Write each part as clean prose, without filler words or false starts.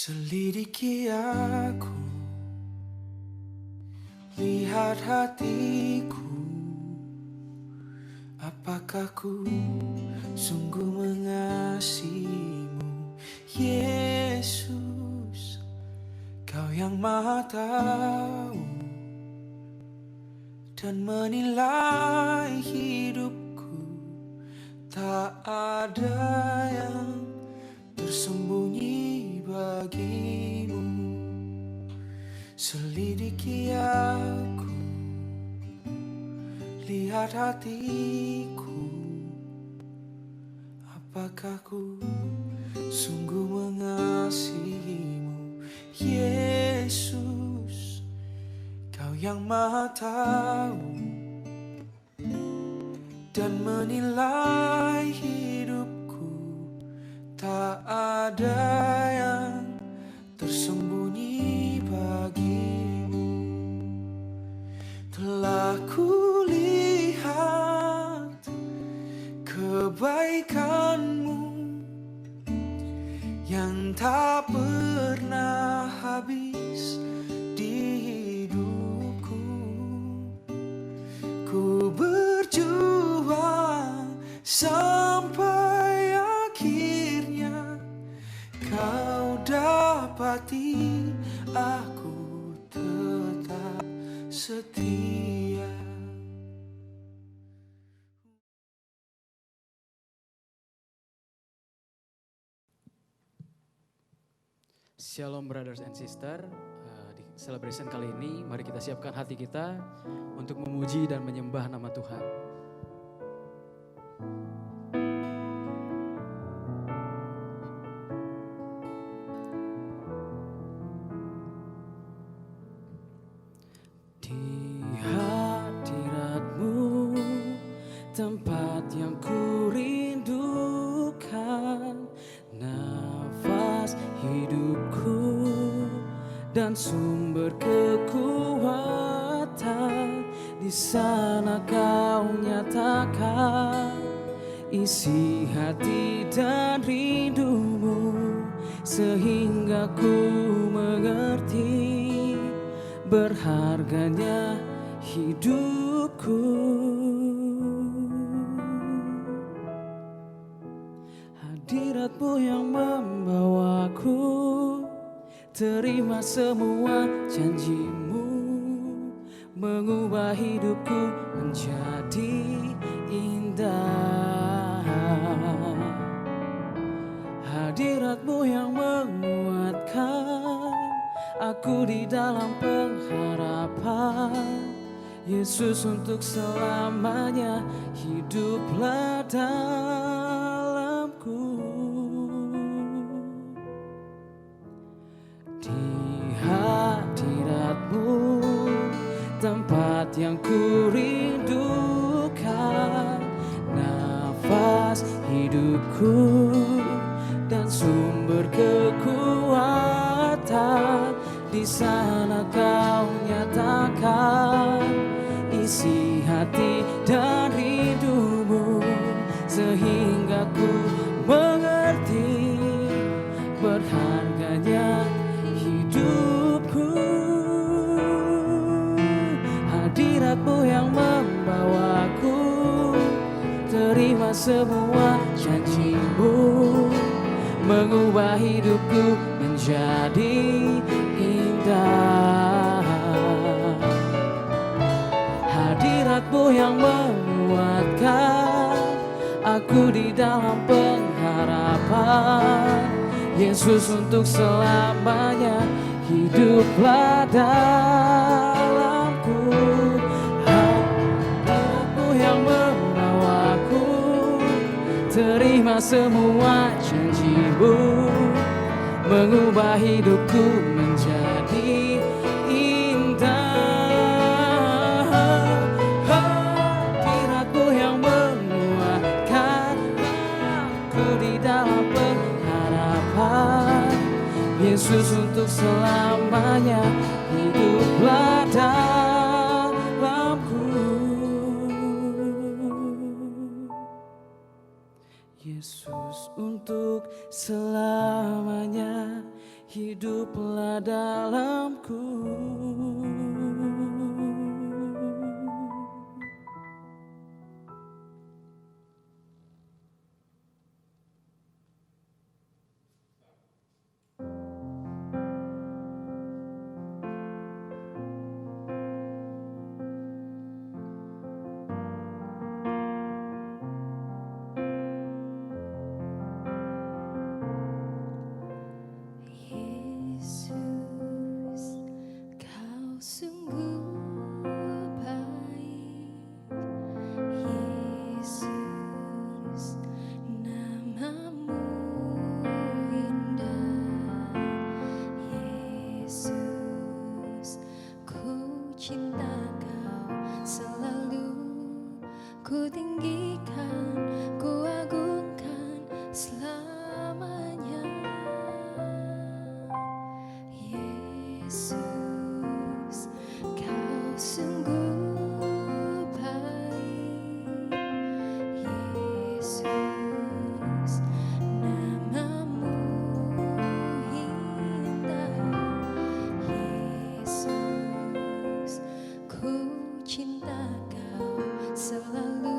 Selidiki aku, lihat hatiku, apakah ku sungguh mengasihimu, Yesus. Kau yang Maha tahu dan menilai hidupku, tak ada yang tersembunyi bagimu. Selidiki aku, lihat hatiku, apakah ku sungguh mengasihimu, Yesus. Kau yang Maha tahu dan menilai hidupku, tak ada yang tersembunyi bagimu. Telah kulihat kebaikanmu yang tak pernah habis di hidupku. Ku berjuang sampai akhirnya kau dapati aku tetap setia. Shalom brothers and sister, di celebration kali ini mari kita siapkan hati kita untuk memuji dan menyembah nama Tuhan. Di hadirat-Mu tempat yang ku rindukan, nafas hidupku dan sumber kekuatan, di sana Kau nyatakan isi hati dan rindumu, sehingga ku mengerti berharganya hidupku. Hadirat-Mu yang membawaku terima semua janji-Mu, mengubah hidupku menjadi indah. Hadirat-Mu yang menguatkan aku di dalam pengharapan, Yesus untuk selamanya hiduplah dalamku. Di hadirat-Mu tempat yang ku rindukan, nafas hidupku dan sumber kekuatan, di sana Kau nyatakan isi hati dan rindumu, sehingga ku mengerti berharganya hidupku. Hadirat-Mu yang membawaku terima semua janji-Mu, mengubah hidupku menjadi indah. Hadirat-Mu yang menguatkan aku di dalam pengharapan, Yesus untuk selamanya hiduplah dalamku. Hadirat-Mu yang membawaku terima semua janji-Mu, mengubah hidupku menjadi indah. Hadirat-Mu yang menguatkan aku di dalam pengharapan, Yesus untuk selamanya hiduplah dalamku. Yesus untuk selamanya hiduplah dalamku. Yesus, Kau sungguh baik. Yesus, namamu indah. Yesus, ku cinta Kau selalu. Ku tinggikan, ku agungkan selamanya. Yesus, Kau sungguh baik. Yesus, namamu indah. Yesus, ku cinta Kau selalu.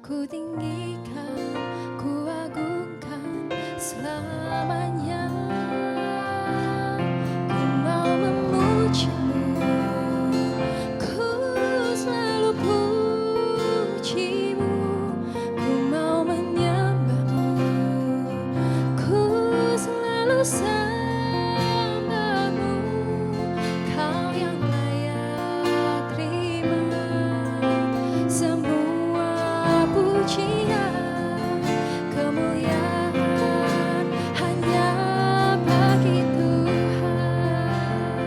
Ku tinggikan, ku agungkan selamanya. Ku mau memujimu, ku selalu pujimu. Ku mau menyembahmu, ku selalu sembahmu. Kau yang layak terima semua pujian, kemuliaan hanya bagi Tuhan.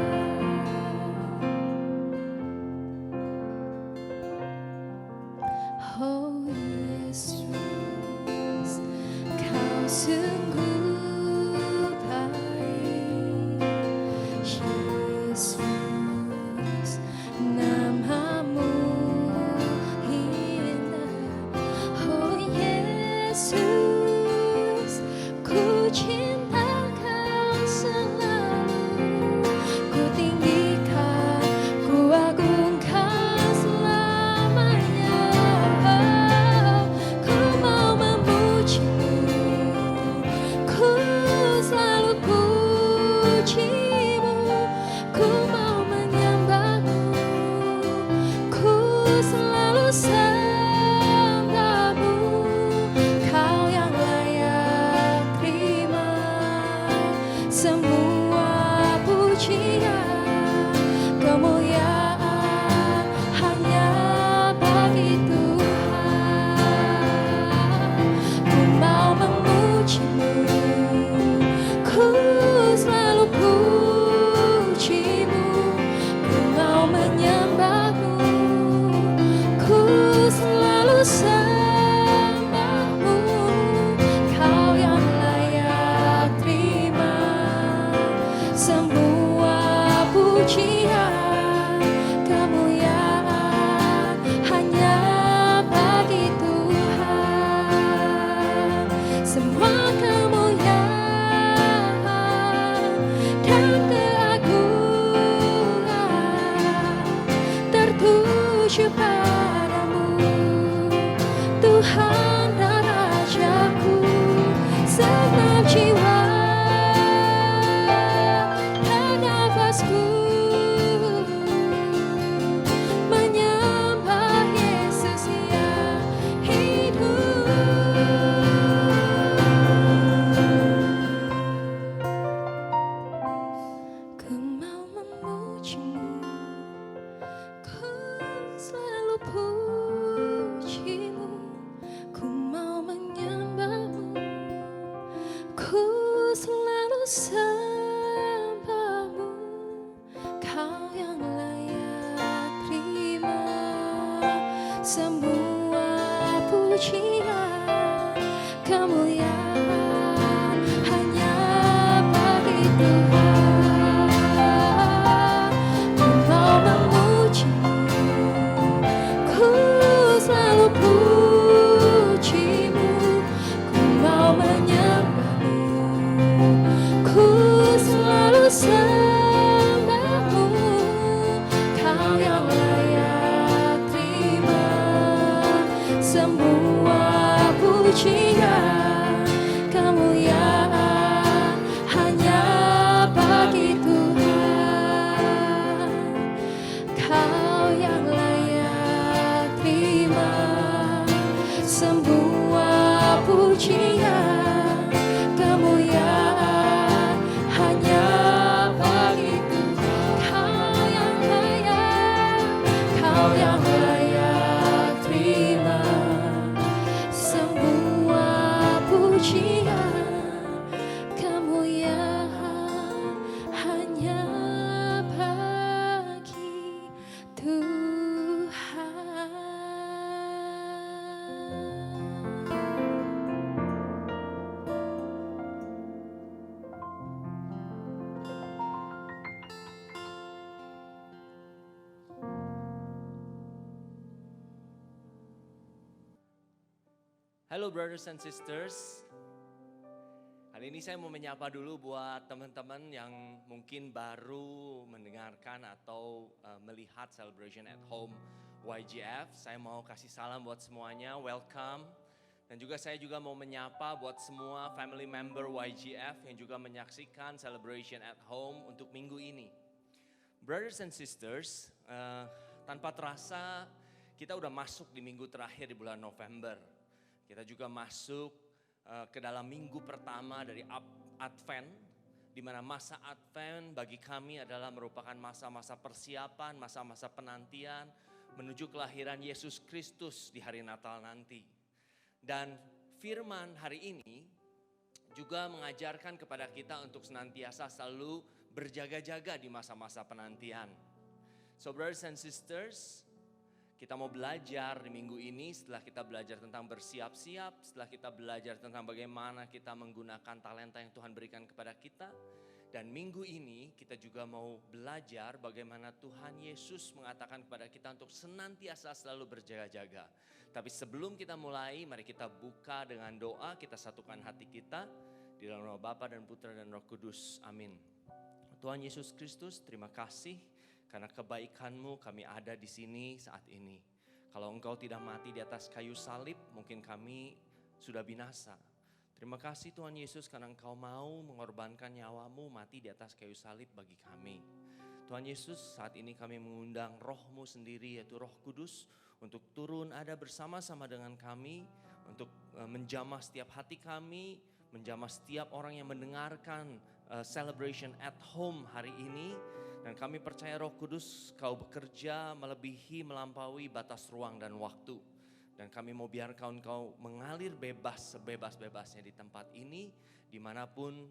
Oh Yesus, Kau sungguh baik. Yesus, namamu indah. Oh Yesus, ku cinta Kau selalu. Ku tinggikan, ku agungkan selamanya. Ku mau memujimu, ku selalu pujimu. Ku mau menyembahmu, ku selalu sembahmu. Kau yang layak terima semua pujian, kemuliaan hanya bagi Tuhan. Ku mau memujimu, ku selalu pujimu. Ku mau menyembahmu, ku selalu sembahmu. Kau yang layak terima semua pujian, kemuliaan hanya bagi Tuhan. Semua kemuliaan dan keagungan tertuju padamu, Tuhan dan Rajaku. Segenap jiwa dan nafasku menyembah Yesus yang hidup. Ku mau memujimu, ku selalu pujimu. Ku mau menyembahmu, ku selalu sembahmu. Kau yang layak terima semua pujian, kemuliaan hanya bagi Tuhan. Ku mau memujimu, ku selalu pujimu. Ku mau menyembahmu, ku pujian, kemuliaan hanya bagi Tuhan. Kau yang layak terima semua pujian, kemuliaan hanya bagi Tuhan. Kau yang layak terima semua pujian, kemuliaan hanya bagi Tuhan. Halo brothers and sisters. Hari ini saya mau menyapa dulu buat teman-teman yang mungkin baru mendengarkan atau melihat Celebration at Home YGF. Saya mau kasih salam buat semuanya, welcome. Dan juga saya juga mau menyapa buat semua family member YGF yang juga menyaksikan Celebration at Home untuk minggu ini. Brothers and sisters, tanpa terasa kita udah masuk di minggu terakhir di bulan November. Kita juga masuk ke dalam minggu pertama dari Advent, di mana masa Advent bagi kami adalah merupakan masa-masa persiapan, masa-masa penantian menuju kelahiran Yesus Kristus di hari Natal nanti. Dan firman hari ini juga mengajarkan kepada kita untuk senantiasa selalu berjaga-jaga di masa-masa penantian. So brothers and sisters, kita mau belajar di minggu ini setelah kita belajar tentang bersiap-siap, setelah kita belajar tentang bagaimana kita menggunakan talenta yang Tuhan berikan kepada kita. Dan minggu ini kita juga mau belajar bagaimana Tuhan Yesus mengatakan kepada kita untuk senantiasa selalu berjaga-jaga. Tapi sebelum kita mulai, mari kita buka dengan doa, kita satukan hati kita di dalam nama Bapa dan Putra dan Roh Kudus. Amin. Tuhan Yesus Kristus, terima kasih. Karena kebaikan-Mu kami ada di sini saat ini. Kalau Engkau tidak mati di atas kayu salib, mungkin kami sudah binasa. Terima kasih Tuhan Yesus karena Engkau mau mengorbankan nyawa-Mu mati di atas kayu salib bagi kami. Tuhan Yesus, saat ini kami mengundang Roh-Mu sendiri yaitu Roh Kudus untuk turun ada bersama-sama dengan kami, untuk menjamah setiap hati kami, menjamah setiap orang yang mendengarkan Celebration at Home hari ini. Dan kami percaya Roh Kudus Kau bekerja melebihi melampaui batas ruang dan waktu. Dan kami mau biarkan Kau mengalir bebas sebebas-bebasnya di tempat ini. Dimanapun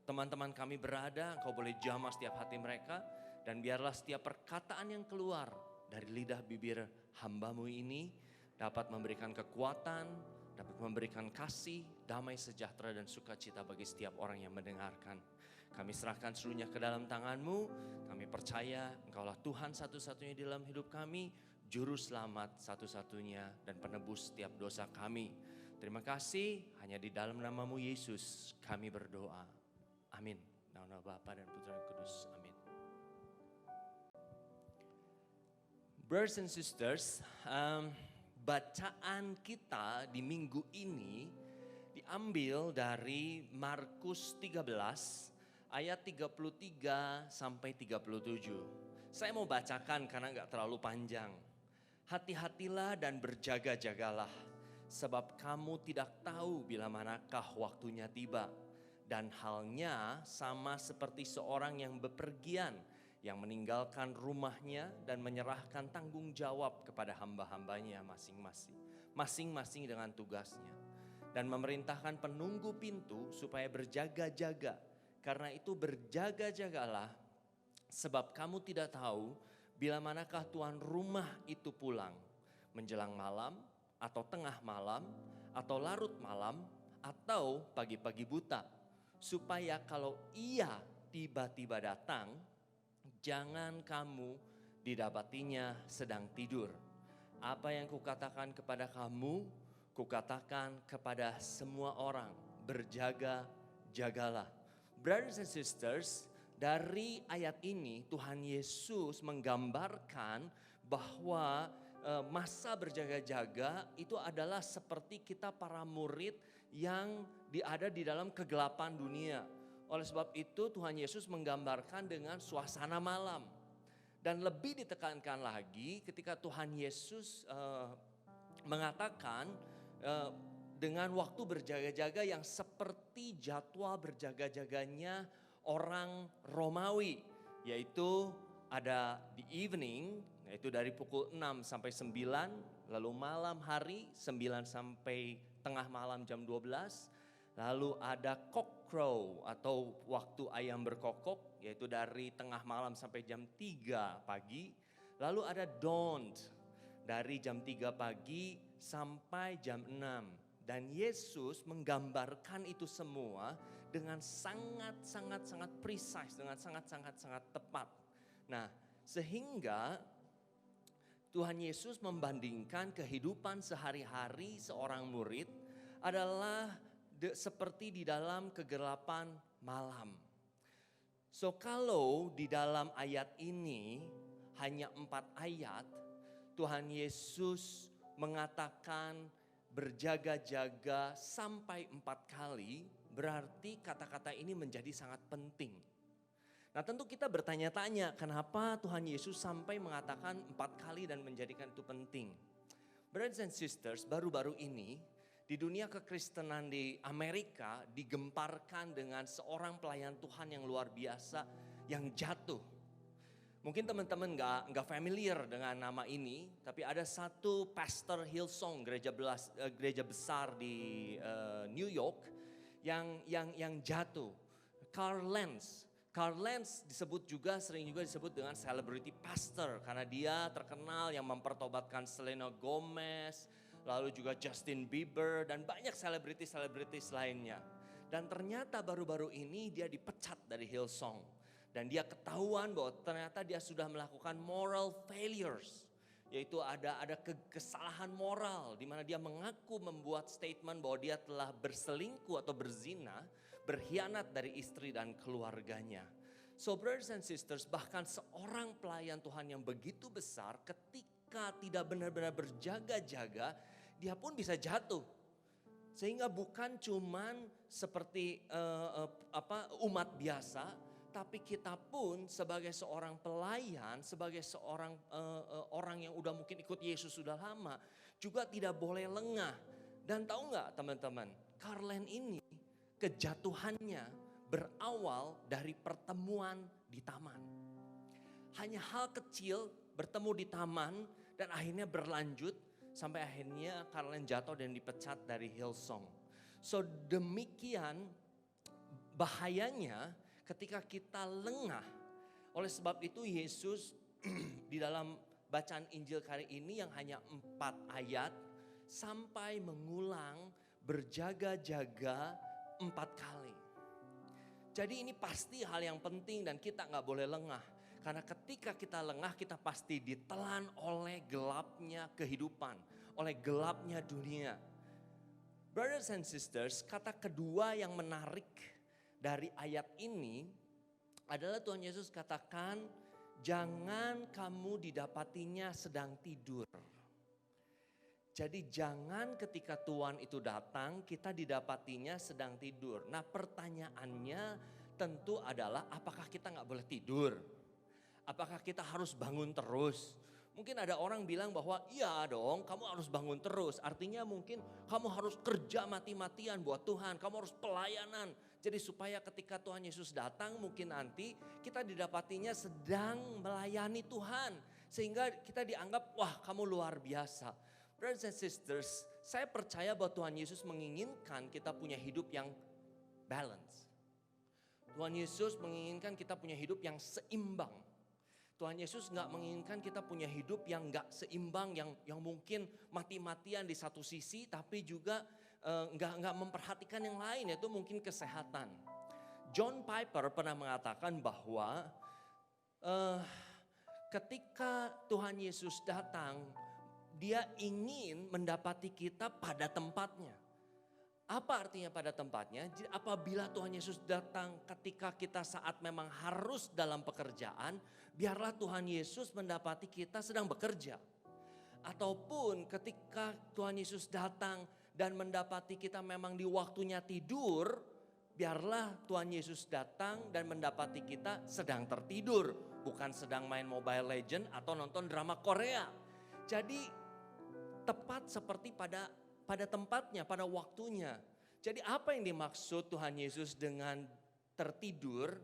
teman-teman kami berada, Kau boleh jamah setiap hati mereka. Dan biarlah setiap perkataan yang keluar dari lidah bibir hamba-Mu ini dapat memberikan kekuatan, dapat memberikan kasih, damai sejahtera dan sukacita bagi setiap orang yang mendengarkan. Kami serahkan seluruhnya ke dalam tangan-Mu. Kami percaya Engkaulah Tuhan satu-satunya di dalam hidup kami, Juru Selamat satu-satunya dan penebus setiap dosa kami. Terima kasih, hanya di dalam nama-Mu Yesus kami berdoa. Amin. Dalam nama Bapa dan Putra dan Kudus. Amin. Brothers and sisters, bacaan kita di minggu ini diambil dari Markus 13 ayat 33 sampai 37. Saya mau bacakan karena gak terlalu panjang. Hati-hatilah dan berjaga-jagalah, sebab kamu tidak tahu bila manakah waktunya tiba. Dan halnya sama seperti seorang yang bepergian, yang meninggalkan rumahnya dan menyerahkan tanggung jawab kepada hamba-hambanya masing-masing dengan tugasnya. Dan memerintahkan penunggu pintu supaya berjaga-jaga. Karena itu berjaga-jagalah, sebab kamu tidak tahu bila manakah tuan rumah itu pulang. Menjelang malam, atau tengah malam, atau larut malam, atau pagi-pagi buta. Supaya kalau ia tiba-tiba datang, jangan kamu didapatinya sedang tidur. Apa yang kukatakan kepada kamu, kukatakan kepada semua orang, berjaga-jagalah. Brothers and sisters, dari ayat ini Tuhan Yesus menggambarkan bahwa masa berjaga-jaga itu adalah seperti kita para murid yang ada di dalam kegelapan dunia. Oleh sebab itu Tuhan Yesus menggambarkan dengan suasana malam. Dan lebih ditekankan lagi ketika Tuhan Yesus mengatakan dengan waktu berjaga-jaga yang seperti jadwal berjaga-jaganya orang Romawi. Yaitu ada di evening, yaitu dari pukul 6 sampai 9, lalu malam hari 9 sampai tengah malam jam 12. Lalu ada cock crow atau waktu ayam berkokok, yaitu dari tengah malam sampai jam 3 pagi. Lalu ada dawn, dari jam 3 pagi sampai jam 6. Dan Yesus menggambarkan itu semua dengan sangat precise, dengan sangat tepat. Nah, sehingga Tuhan Yesus membandingkan kehidupan sehari-hari seorang murid adalah seperti di dalam kegelapan malam. So kalau di dalam ayat ini hanya 4 ayat, Tuhan Yesus mengatakan berjaga-jaga sampai 4 kali, berarti kata-kata ini menjadi sangat penting. Nah tentu kita bertanya-tanya kenapa Tuhan Yesus sampai mengatakan 4 kali dan menjadikan itu penting. Brothers and sisters, baru-baru ini di dunia kekristenan di Amerika digemparkan dengan seorang pelayan Tuhan yang luar biasa yang jatuh. Mungkin teman-teman nggak familiar dengan nama ini, tapi ada satu Pastor Hillsong gereja besar di New York yang jatuh. Carl Lentz sering juga disebut dengan celebrity pastor karena dia terkenal yang mempertobatkan Selena Gomez, lalu juga Justin Bieber dan banyak selebritis lainnya. Dan ternyata baru-baru ini dia dipecat dari Hillsong. Dan dia ketahuan bahwa ternyata dia sudah melakukan moral failures. Yaitu ada kesalahan moral di mana dia mengaku membuat statement bahwa dia telah berselingkuh atau berzina, berkhianat dari istri dan keluarganya. So brothers and sisters, bahkan seorang pelayan Tuhan yang begitu besar ketika tidak benar-benar berjaga-jaga, dia pun bisa jatuh. Sehingga bukan cuman seperti umat biasa, tapi kita pun sebagai seorang pelayan, sebagai seorang orang yang udah mungkin ikut Yesus sudah lama, juga tidak boleh lengah. Dan tahu nggak teman-teman, Carlen ini kejatuhannya berawal dari pertemuan di taman. Hanya hal kecil bertemu di taman dan akhirnya berlanjut sampai akhirnya Carlen jatuh dan dipecat dari Hillsong. So demikian bahayanya ketika kita lengah. Oleh sebab itu Yesus di dalam bacaan Injil kali ini yang hanya 4 ayat sampai mengulang berjaga-jaga 4 kali. Jadi ini pasti hal yang penting dan kita gak boleh lengah. Karena ketika kita lengah kita pasti ditelan oleh gelapnya kehidupan, oleh gelapnya dunia. Brothers and sisters, kata kedua yang menarik dari ayat ini adalah Tuhan Yesus katakan, jangan kamu didapatinya sedang tidur. Jadi jangan ketika Tuhan itu datang kita didapatinya sedang tidur. Nah pertanyaannya tentu adalah apakah kita gak boleh tidur? Apakah kita harus bangun terus? Mungkin ada orang bilang bahwa iya dong kamu harus bangun terus. Artinya mungkin kamu harus kerja mati-matian buat Tuhan. Kamu harus pelayanan. Jadi supaya ketika Tuhan Yesus datang mungkin nanti kita didapatinya sedang melayani Tuhan. Sehingga kita dianggap wah kamu luar biasa. Brothers and sisters, saya percaya bahwa Tuhan Yesus menginginkan kita punya hidup yang balance. Tuhan Yesus menginginkan kita punya hidup yang seimbang. Tuhan Yesus gak menginginkan kita punya hidup yang gak seimbang, yang mungkin mati-matian di satu sisi, tapi juga gak memperhatikan yang lain, yaitu mungkin kesehatan. John Piper pernah mengatakan bahwa ketika Tuhan Yesus datang, Dia ingin mendapati kita pada tempatnya. Apa artinya pada tempatnya? Jadi apabila Tuhan Yesus datang ketika kita saat memang harus dalam pekerjaan, biarlah Tuhan Yesus mendapati kita sedang bekerja. Ataupun ketika Tuhan Yesus datang dan mendapati kita memang di waktunya tidur, biarlah Tuhan Yesus datang dan mendapati kita sedang tertidur, bukan sedang main Mobile Legend atau nonton drama Korea. Jadi tepat seperti pada tempatnya, pada waktunya. Jadi apa yang dimaksud Tuhan Yesus dengan tertidur?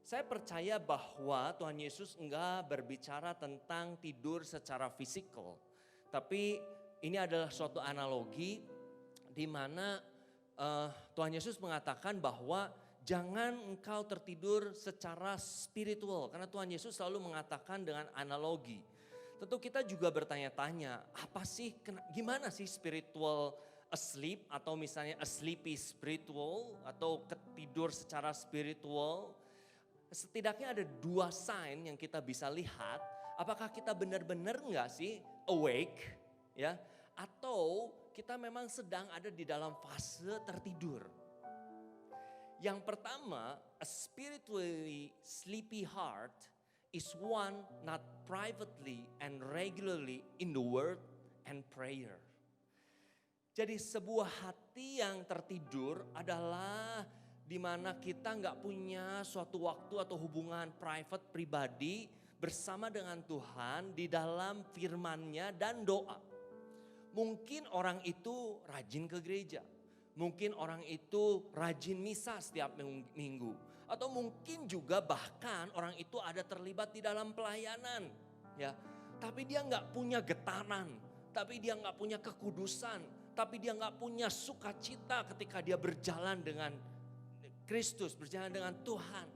Saya percaya bahwa Tuhan Yesus enggak berbicara tentang tidur secara fisikal. Tapi ini adalah suatu analogi di mana Tuhan Yesus mengatakan bahwa jangan engkau tertidur secara spiritual. Karena Tuhan Yesus selalu mengatakan dengan analogi. Tentu kita juga bertanya-tanya, apa sih, gimana sih spiritual asleep atau misalnya a sleepy spiritual atau ketidur secara spiritual? Setidaknya ada 2 sign yang kita bisa lihat, apakah kita benar-benar enggak sih awake ya, atau kita memang sedang ada di dalam fase tertidur. Yang pertama, a spiritually sleepy heart is one not privately and regularly in the word and prayer. Jadi sebuah hati yang tertidur adalah di mana kita nggak punya suatu waktu atau hubungan private pribadi bersama dengan Tuhan di dalam firman-Nya dan doa. Mungkin orang itu rajin ke gereja, mungkin orang itu rajin misa setiap minggu, atau mungkin juga bahkan orang itu ada terlibat di dalam pelayanan, ya. Tapi dia nggak punya getaran, tapi dia nggak punya kekudusan, tapi dia nggak punya sukacita ketika dia berjalan dengan Kristus, berjalan dengan Tuhan.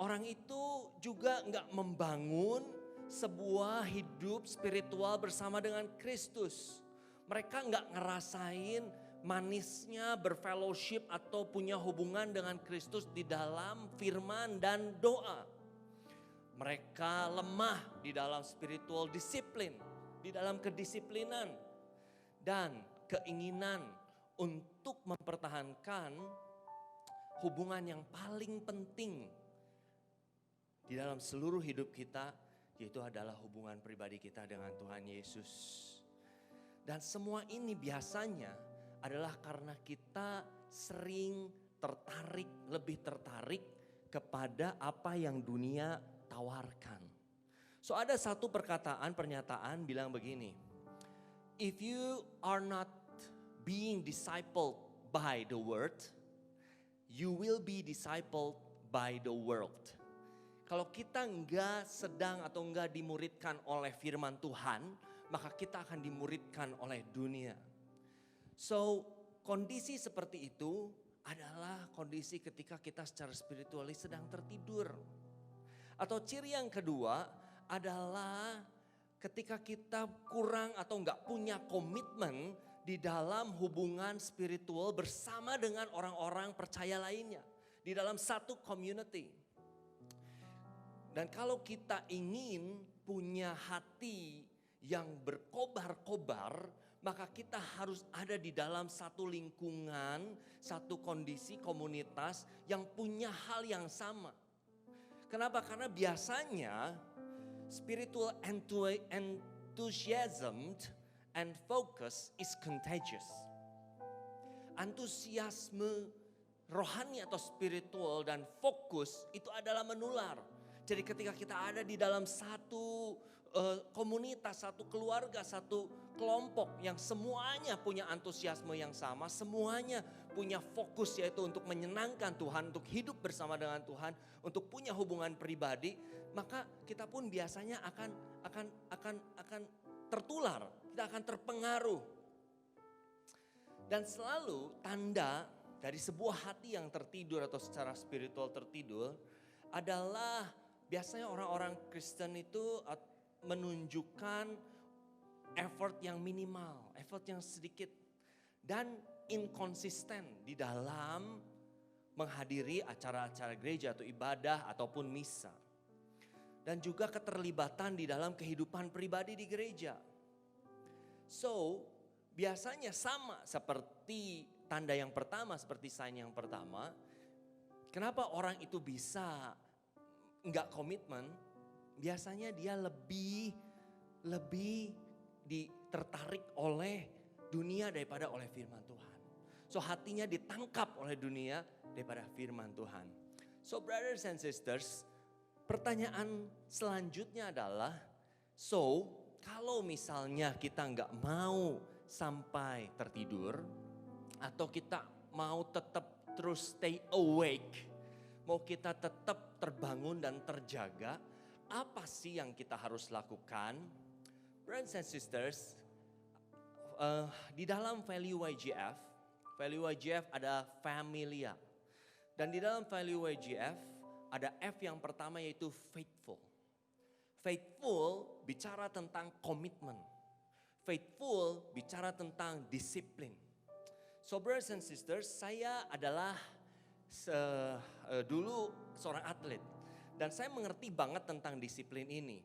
Orang itu juga nggak membangun sebuah hidup spiritual bersama dengan Kristus. Mereka nggak ngerasain manisnya berfellowship atau punya hubungan dengan Kristus di dalam firman dan doa. Mereka lemah di dalam spiritual disiplin, di dalam kedisiplinan dan keinginan untuk mempertahankan hubungan yang paling penting di dalam seluruh hidup kita, yaitu adalah hubungan pribadi kita dengan Tuhan Yesus. Dan semua ini biasanya adalah karena kita sering lebih tertarik kepada apa yang dunia tawarkan. So ada satu pernyataan bilang begini, if you are not being discipled by the word, you will be discipled by the world. Kalau kita enggak sedang atau enggak dimuridkan oleh firman Tuhan, maka kita akan dimuridkan oleh dunia. So, kondisi seperti itu adalah kondisi ketika kita secara spiritualis sedang tertidur. Atau ciri yang kedua adalah ketika kita kurang atau enggak punya komitmen di dalam hubungan spiritual bersama dengan orang-orang percaya lainnya. Di dalam satu community. Dan kalau kita ingin punya hati yang berkobar-kobar, maka kita harus ada di dalam satu lingkungan, satu kondisi komunitas yang punya hal yang sama. Kenapa? Karena biasanya spiritual enthusiasm and focus is contagious. Antusiasme rohani atau spiritual dan fokus itu adalah menular. Jadi ketika kita ada di dalam satu komunitas, satu keluarga, satu kelompok yang semuanya punya antusiasme yang sama, semuanya punya fokus yaitu untuk menyenangkan Tuhan, untuk hidup bersama dengan Tuhan, untuk punya hubungan pribadi, maka kita pun biasanya akan tertular, kita akan terpengaruh. Dan selalu tanda dari sebuah hati yang tertidur atau secara spiritual tertidur adalah biasanya orang-orang Kristen itu menunjukkan effort yang minimal, effort yang sedikit dan inkonsisten di dalam menghadiri acara-acara gereja atau ibadah ataupun misa. Dan juga keterlibatan di dalam kehidupan pribadi di gereja. So, biasanya sama seperti tanda yang pertama, seperti sign yang pertama. Kenapa orang itu bisa enggak komitmen? Biasanya dia lebih lebih tertarik oleh dunia daripada oleh firman Tuhan. So hatinya ditangkap oleh dunia daripada firman Tuhan. So brothers and sisters, pertanyaan selanjutnya adalah, so kalau misalnya kita nggak mau sampai tertidur, atau kita mau tetap terus stay awake, mau kita tetap terbangun dan terjaga, apa sih yang kita harus lakukan? Brothers and sisters, di dalam value YGF ada familia. Dan di dalam value YGF ada F yang pertama yaitu faithful. Faithful bicara tentang komitmen. Faithful bicara tentang disiplin. So brothers and sisters, saya adalah dulu seorang atlet. Dan saya mengerti banget tentang disiplin ini.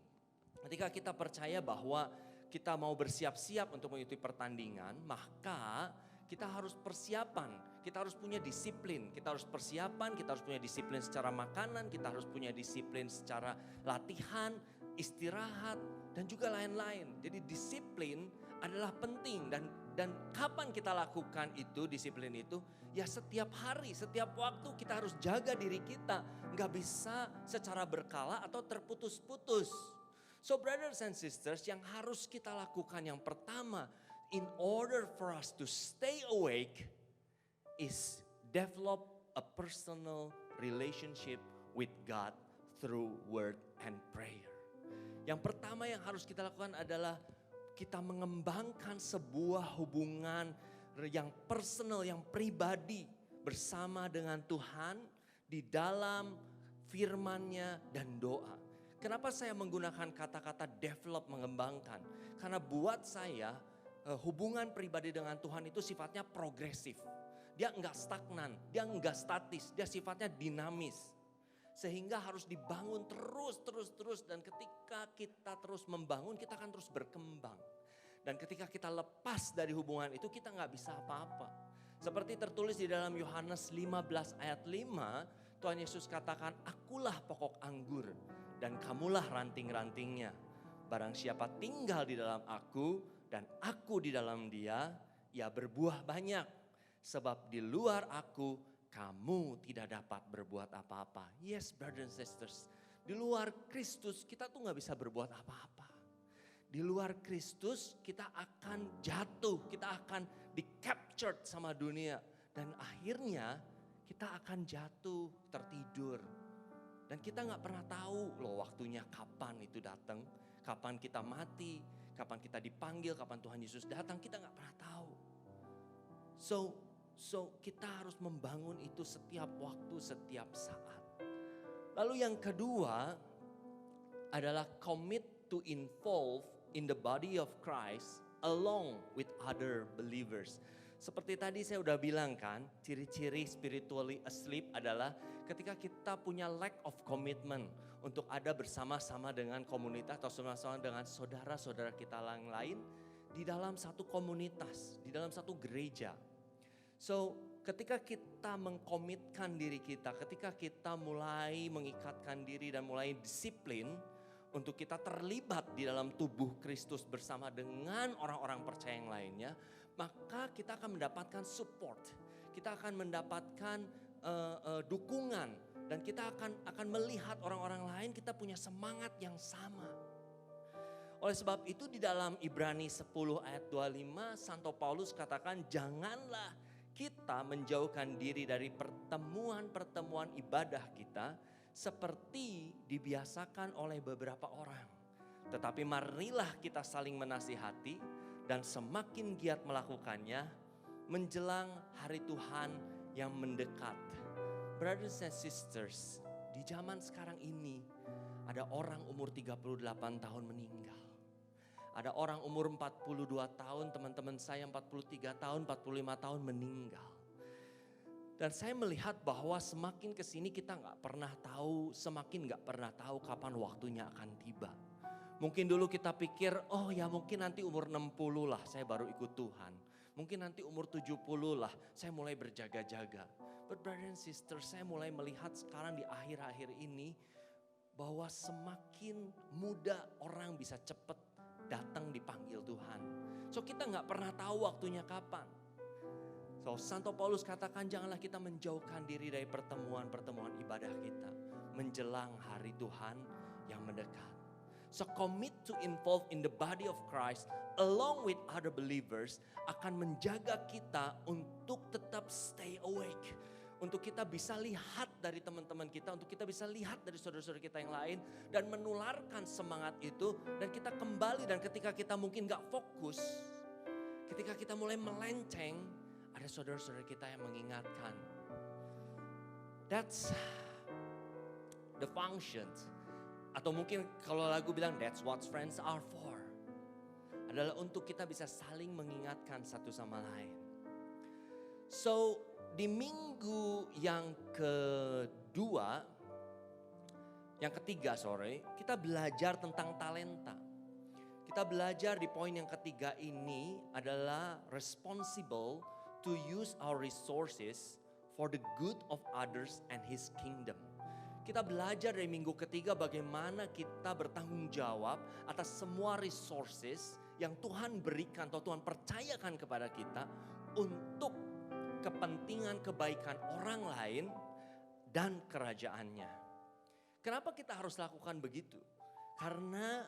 Ketika kita percaya bahwa kita mau bersiap-siap untuk mengikuti pertandingan, maka kita harus persiapan, kita harus punya disiplin, kita harus persiapan, kita harus punya disiplin secara makanan, kita harus punya disiplin secara latihan, istirahat, dan juga lain-lain. Jadi disiplin adalah penting dan kapan kita lakukan itu, disiplin itu? Ya setiap hari, setiap waktu kita harus jaga diri kita. Nggak bisa secara berkala atau terputus-putus. So brothers and sisters, yang harus kita lakukan yang pertama, in order for us to stay awake, is develop a personal relationship with God through word and prayer. Yang pertama yang harus kita lakukan adalah kita mengembangkan sebuah hubungan yang personal, yang pribadi bersama dengan Tuhan di dalam firman-Nya dan doa. Kenapa saya menggunakan kata-kata develop, mengembangkan? Karena buat saya hubungan pribadi dengan Tuhan itu sifatnya progresif. Dia enggak stagnan, dia enggak statis, dia sifatnya dinamis. Sehingga harus dibangun terus dan ketika kita terus membangun kita akan terus berkembang. Dan ketika kita lepas dari hubungan itu kita enggak bisa apa-apa. Seperti tertulis di dalam Yohanes 15 ayat 5, Tuhan Yesus katakan, "Akulah pokok anggur dan kamulah ranting-rantingnya. Barang siapa tinggal di dalam aku dan aku di dalam dia, ia berbuah banyak. Sebab di luar aku kamu tidak dapat berbuat apa-apa." Yes brothers and sisters, di luar Kristus kita tuh gak bisa berbuat apa-apa. Di luar Kristus kita akan jatuh, kita akan di-captured sama dunia. Dan akhirnya kita akan jatuh, tertidur. Dan kita gak pernah tahu loh waktunya kapan itu datang. Kapan kita mati, kapan kita dipanggil, kapan Tuhan Yesus datang, kita gak pernah tahu. So kita harus membangun itu setiap waktu, setiap saat. Lalu yang kedua adalah commit to involve in the body of Christ along with other believers. Seperti tadi saya udah bilang kan, ciri-ciri spiritually asleep adalah ketika kita punya lack of commitment untuk ada bersama-sama dengan komunitas atau bersama-sama dengan saudara-saudara kita yang lain di dalam satu komunitas, di dalam satu gereja. So ketika kita mengkomitkan diri kita, ketika kita mulai mengikatkan diri dan mulai disiplin untuk kita terlibat di dalam tubuh Kristus bersama dengan orang-orang percaya yang lainnya, maka kita akan mendapatkan support, kita akan mendapatkan dukungan, dan kita akan melihat orang-orang lain kita punya semangat yang sama. Oleh sebab itu di dalam Ibrani 10 ayat 25, Santo Paulus katakan, janganlah kita menjauhkan diri dari pertemuan-pertemuan ibadah kita seperti dibiasakan oleh beberapa orang. Tetapi marilah kita saling menasihati dan semakin giat melakukannya menjelang hari Tuhan yang mendekat. Brothers and sisters, di zaman sekarang ini ada orang umur 38 tahun meninggal. Ada orang umur 42 tahun, teman-teman saya 43 tahun, 45 tahun meninggal. Dan saya melihat bahwa semakin kesini kita semakin gak pernah tahu kapan waktunya akan tiba. Mungkin dulu kita pikir, oh ya mungkin nanti umur 60 lah saya baru ikut Tuhan. Mungkin nanti umur 70 lah saya mulai berjaga-jaga. But brother and sister, saya mulai melihat sekarang di akhir-akhir ini bahwa semakin muda orang bisa cepat datang dipanggil Tuhan. So kita nggak pernah tahu waktunya kapan. So Santo Paulus katakan janganlah kita menjauhkan diri dari pertemuan-pertemuan ibadah kita menjelang hari Tuhan yang mendekat. So commit to involve in the body of Christ along with other believers akan menjaga kita untuk tetap stay awake. Untuk kita bisa lihat dari teman-teman kita, untuk kita bisa lihat dari saudara-saudara kita yang lain dan menularkan semangat itu. Dan kita kembali, dan ketika kita mungkin gak fokus, ketika kita mulai melenceng, ada saudara-saudara kita yang mengingatkan. That's the functions. Atau mungkin kalau lagu bilang that's what friends are for. Adalah untuk kita bisa saling mengingatkan satu sama lain. So di minggu yang ketiga kita belajar tentang talenta. Kita belajar di poin yang ketiga ini adalah responsible to use our resources for the good of others and His kingdom. Kita belajar dari minggu ketiga bagaimana kita bertanggung jawab atas semua resources yang Tuhan berikan atau Tuhan percayakan kepada kita untuk kepentingan kebaikan orang lain dan kerajaannya. Kenapa kita harus lakukan begitu? Karena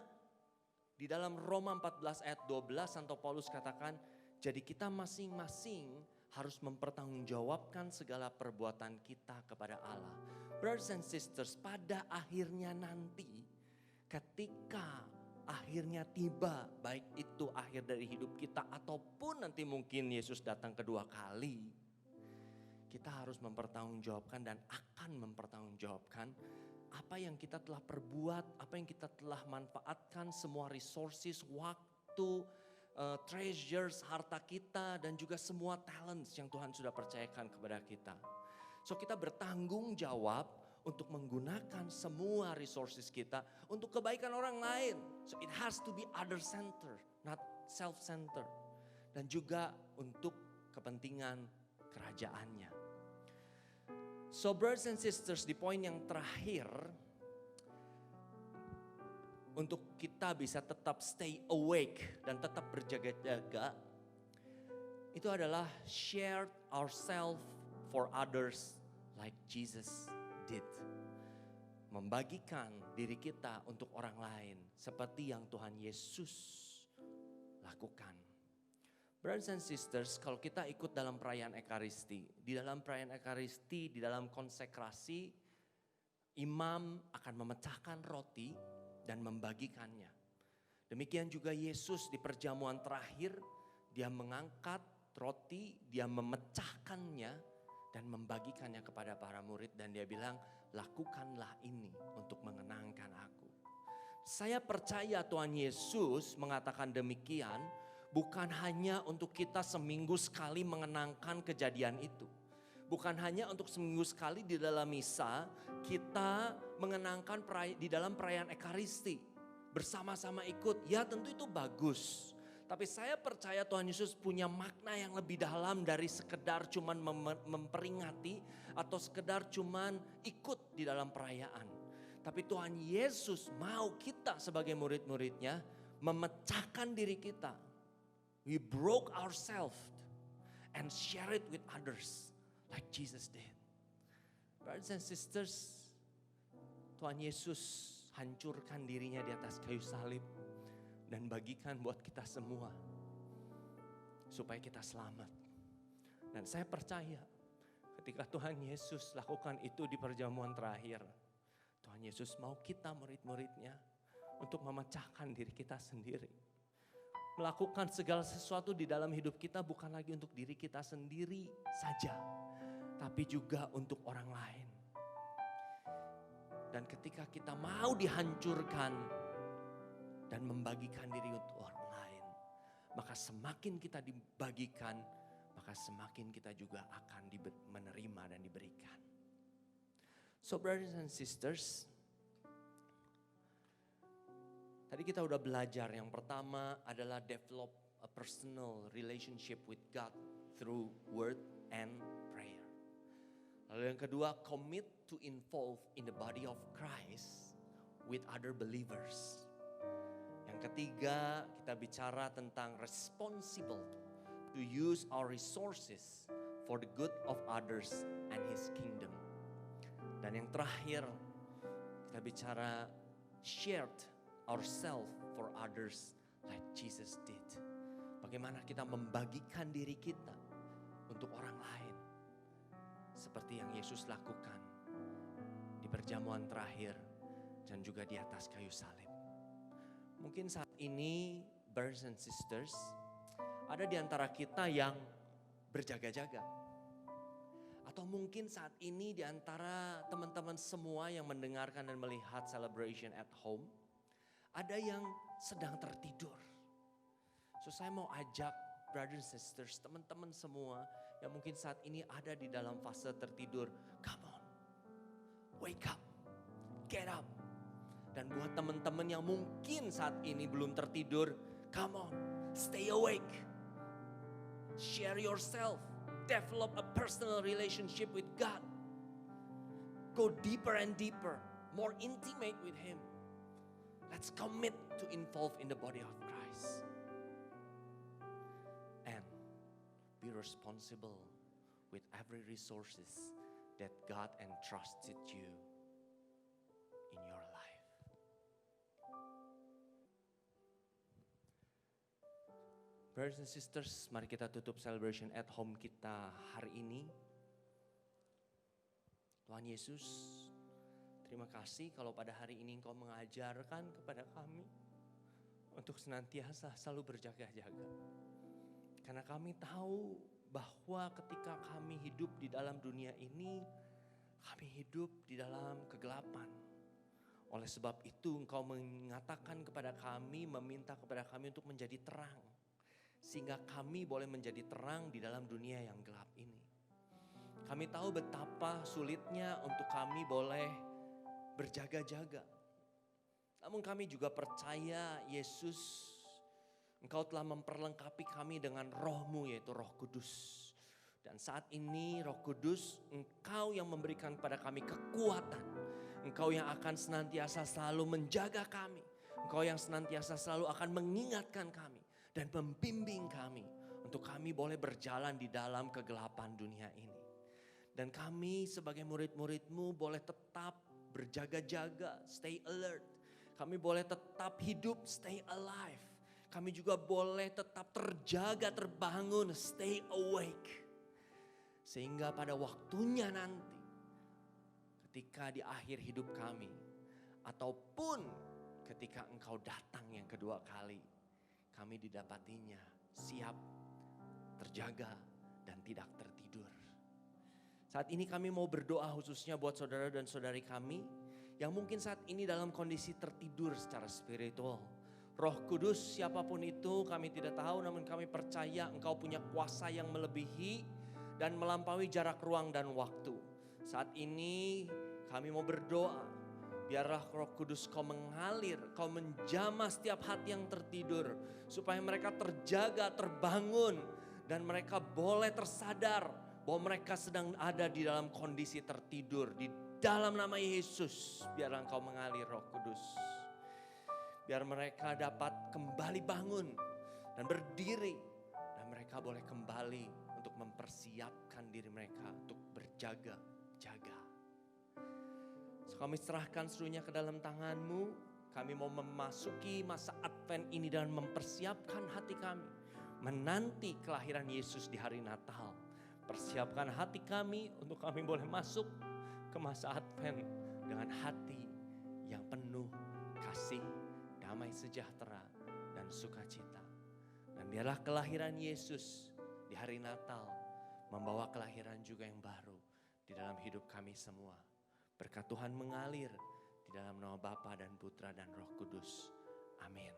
di dalam Roma 14 ayat 12 Santo Paulus katakan, jadi kita masing-masing harus mempertanggungjawabkan segala perbuatan kita kepada Allah. Brothers and sisters, pada akhirnya nanti ketika akhirnya tiba, baik itu akhir dari hidup kita ataupun nanti mungkin Yesus datang kedua kali, kita harus mempertanggungjawabkan dan akan mempertanggungjawabkan apa yang kita telah perbuat, apa yang kita telah manfaatkan, semua resources, waktu, treasures, harta kita dan juga semua talents yang Tuhan sudah percayakan kepada kita. So kita bertanggung jawab untuk menggunakan semua resources kita untuk kebaikan orang lain. So it has to be other center, not self center. Dan juga untuk kepentingan kerajaannya. So brothers and sisters, di poin yang terakhir, untuk kita bisa tetap stay awake dan tetap berjaga-jaga, itu adalah share ourselves for others like Jesus did. Membagikan diri kita untuk orang lain seperti yang Tuhan Yesus lakukan. Brothers and sisters, kalau kita ikut dalam perayaan Ekaristi, di dalam perayaan Ekaristi, di dalam konsekrasi, imam akan memecahkan roti dan membagikannya. Demikian juga Yesus di perjamuan terakhir, dia mengangkat roti, dia memecahkannya dan membagikannya kepada para murid. Dan dia bilang, lakukanlah ini untuk mengenangkan aku. Saya percaya Tuhan Yesus mengatakan demikian, bukan hanya untuk kita seminggu sekali mengenangkan kejadian itu. Bukan hanya untuk seminggu sekali di dalam misa kita mengenangkan di dalam perayaan Ekaristi. Bersama-sama ikut, ya tentu itu bagus. Tapi saya percaya Tuhan Yesus punya makna yang lebih dalam dari sekedar cuman memperingati atau sekedar cuman ikut di dalam perayaan. Tapi Tuhan Yesus mau kita sebagai murid-muridnya memecahkan diri kita. We broke ourselves and share it with others like Jesus did. Brothers and sisters, Tuhan Yesus hancurkan dirinya di atas kayu salib dan bagikan buat kita semua supaya kita selamat. Dan saya percaya ketika Tuhan Yesus lakukan itu di perjamuan terakhir, Tuhan Yesus mau kita murid-muridnya untuk memecahkan diri kita sendiri. Melakukan segala sesuatu di dalam hidup kita bukan lagi untuk diri kita sendiri saja, tapi juga untuk orang lain. Dan ketika kita mau dihancurkan dan membagikan diri untuk orang lain, maka semakin kita dibagikan, maka semakin kita juga akan menerima dan diberikan. So brothers and sisters, tadi kita udah belajar, yang pertama adalah develop a personal relationship with God through word and prayer. Lalu yang kedua, commit to involve in the body of Christ with other believers. Yang Yang ketiga, kita bicara tentang responsible to use our resources for the good of others and His kingdom. Dan yang terakhir, kita bicara shared ourselves for others like Jesus did. Bagaimana kita membagikan diri kita untuk orang lain. Seperti yang Yesus lakukan di perjamuan terakhir dan juga di atas kayu salib. Mungkin saat ini, brothers and sisters, ada di antara kita yang berjaga-jaga. Atau mungkin saat ini di antara teman-teman semua yang mendengarkan dan melihat celebration at home, ada yang sedang tertidur. So saya mau ajak brothers and sisters, teman-teman semua yang mungkin saat ini ada di dalam fase tertidur, come on, wake up, get up. Dan buat teman-teman yang mungkin saat ini belum tertidur, come on, stay awake. Share yourself, develop a personal relationship with God. Go deeper and deeper, more intimate with Him. Let's commit to involve in the body of Christ. And be responsible with every resources that God entrusted you in your life. Brothers and sisters, mari kita tutup celebration at home kita hari ini. Tuhan Yesus, terima kasih kalau pada hari ini Engkau mengajarkan kepada kami untuk senantiasa selalu berjaga-jaga. Karena kami tahu bahwa ketika kami hidup di dalam dunia ini, kami hidup di dalam kegelapan. Oleh sebab itu Engkau mengatakan kepada kami, meminta kepada kami untuk menjadi terang. Sehingga kami boleh menjadi terang di dalam dunia yang gelap ini. Kami tahu betapa sulitnya untuk kami boleh berjaga-jaga. Namun kami juga percaya Yesus, Engkau telah memperlengkapi kami dengan roh-Mu yaitu Roh Kudus. Dan saat ini Roh Kudus, Engkau yang memberikan kepada kami kekuatan. Engkau yang akan senantiasa selalu menjaga kami. Engkau yang senantiasa selalu akan mengingatkan kami. Dan membimbing kami untuk kami boleh berjalan di dalam kegelapan dunia ini. Dan kami sebagai murid-murid-Mu boleh tetap berjaga-jaga, stay alert. Kami boleh tetap hidup, stay alive. Kami juga boleh tetap terjaga, terbangun, stay awake. Sehingga pada waktunya nanti, ketika di akhir hidup kami, ataupun ketika Engkau datang yang kedua kali, kami didapatinya siap, terjaga, dan tidak tertidur. Saat ini kami mau berdoa khususnya buat saudara dan saudari kami yang mungkin saat ini dalam kondisi tertidur secara spiritual. Roh Kudus siapapun itu kami tidak tahu, namun kami percaya Engkau punya kuasa yang melebihi dan melampaui jarak ruang dan waktu. Saat ini kami mau berdoa. Biarlah Roh Kudus Kau mengalir, Kau menjamah setiap hati yang tertidur. Supaya mereka terjaga, terbangun. Dan mereka boleh tersadar bahwa mereka sedang ada di dalam kondisi tertidur. Di dalam nama Yesus, biarlah Engkau mengalir Roh Kudus. Biar mereka dapat kembali bangun dan berdiri. Dan mereka boleh kembali untuk mempersiapkan diri mereka untuk berjaga-jaga. So, kami serahkan seluruhnya ke dalam tangan-Mu. Kami mau memasuki masa Advent ini dan mempersiapkan hati kami. Menanti kelahiran Yesus di hari Natal. Persiapkan hati kami untuk kami boleh masuk ke masa Advent dengan hati yang penuh kasih, damai sejahtera, dan sukacita. Dan biarlah kelahiran Yesus di hari Natal membawa kelahiran juga yang baru di dalam hidup kami semua. Berkat Tuhan mengalir di dalam nama Bapa dan Putra dan Roh Kudus. Amin.